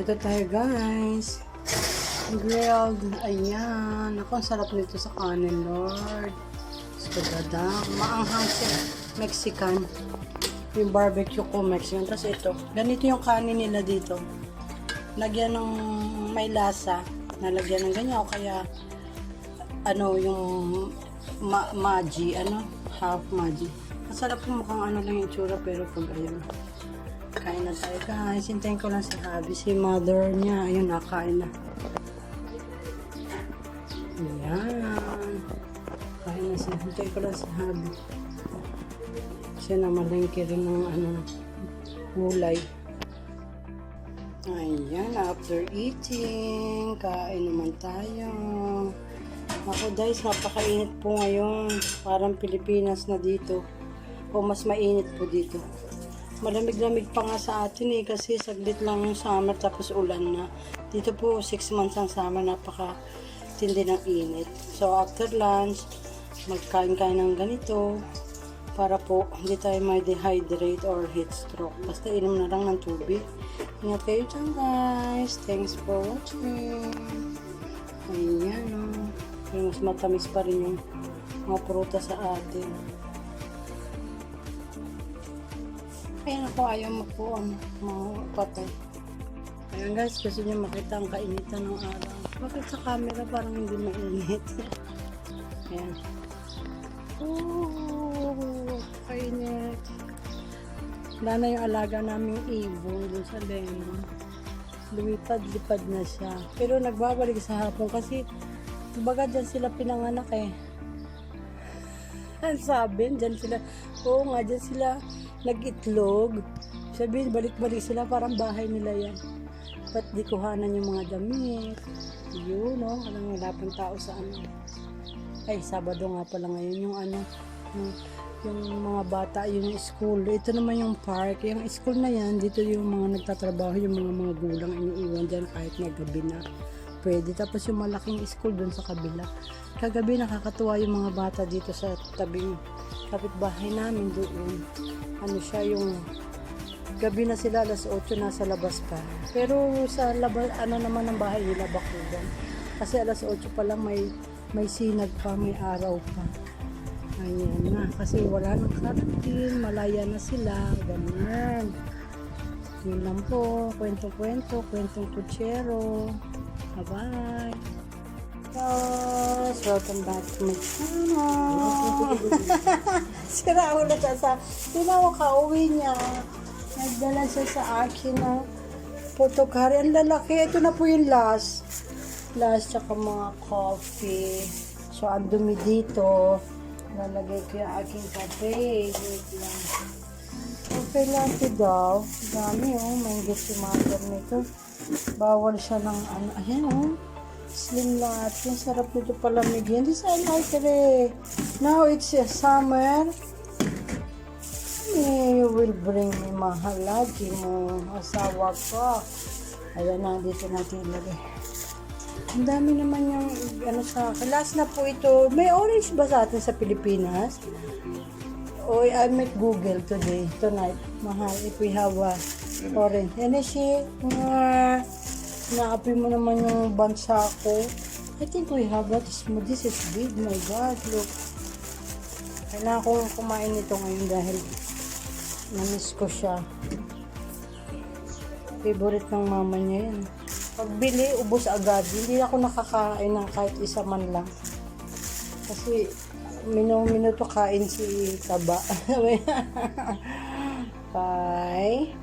Ito tayo guys. Grilled. Ayan. Ako, ang sarap nito sa kanin, Lord. So, maanghang siya. Mexican. Yung barbecue ko, Mexican. Tapos ito. Ganito yung kanin nila dito. Lagyan ng may lasa. Nalagyan ng ganyan. O kaya, ano, yung maji. Ano? Half maji. Masarap po, mukhang ano lang yung tsura. Pero pag ayun. Kain na tayo guys. Hintayin ko lang si Abby. Si mother niya. Ayun, nakain na. Ayan. Kain na siya. Hintayin ko lang si Abby. Siya na malengke rin ng ano, gulay. Ayan. After eating, kain naman tayo. Ako guys, napakainit po ngayon. Parang Pilipinas na dito. O mas mainit po dito. Malamig-lamig pa nga sa atin kasi saglit lang yung summer tapos ulan na. Dito po 6 months ang summer, napaka tindi ng init. So after lunch, magkain-kain ng ganito para po hindi tayo may dehydrate or heat stroke. Basta inom na lang ng tubig. Ingat kayo dyan guys. Thanks for watching. Ayan o. Mas matamis pa rin yung mga prutas sa atin. Ayan ako, ayaw patay. Ayan guys, gusto nyo makita ang kainitan ng araw. Bakit sa camera parang hindi mainit? Ayan. Kainit. Wala na yung alaga naming ibon dun sa lemon. Lumipad-lipad na siya. Pero nagbabalik sa hapon kasi baga dyan sila pinanganak Ang sabi, dyan sila, oo nga, dyan sila nag-itlog. Sabihin, balik-balik sila, parang bahay nila yan. Ba't di kuhanan yung mga damit? Yun, no? Alam, wala pang tao sa ano. Ay, Sabado nga pala ngayon, yung ano, yung mga bata, yung school. Ito naman yung park. Yung school na yan, dito yung mga nagtatrabaho, yung mga gulang iniiwan dyan kahit na gabi na. Pwede. Tapos yung malaking school dun sa kabila. Kagabi nakakatuwa yung mga bata dito sa tabing kapitbahay namin doon. Ano siya yung gabi na sila, alas 8 nasa labas pa. Pero sa labas, ano naman ng bahay nila, bakugan. Kasi alas 8 pa lang may sinag pa, may araw pa. Ayan na. Kasi wala nang quarantine, malaya na sila. Ganun. Yun lang po. Kwento-kwento, kwentong kutsero. Bye-bye. Guys, welcome back to my channel. Sira ulit siya sa tinawa ka-uwi niya. Nagdala siya sa akin ng photocard. Ang lalaki. Ito na po yung last. Tsaka mga coffee. So, ang dumi dito. Lalagay ko yung aking kape. Wait lang. Okay lang ito daw. Dami may gusto mother nito. Bawal siya ng ano. Ayan slim lahat. Yung sarap nito palamigin. This I like it. Now it's summer. You will bring me mahal lagi mo. Asawa ko. Ayan na. Dito natin ilagay. Ang dami naman yung ano sa last na po ito. May orange ba sa atin sa Pilipinas? I make Google tonight. Mahal if we have orange. Yan siya. Naapi mo naman yung bansa ko. I think we have that. This is big. My God, look. Kailangan kong kumain nito ngayon dahil na-miss ko siya. Favorite ng mama niya yan. Pagbili, ubos agad. Hindi ako nakakain ng kahit isa man lang. Kasi minuto kain si Taba. Bye.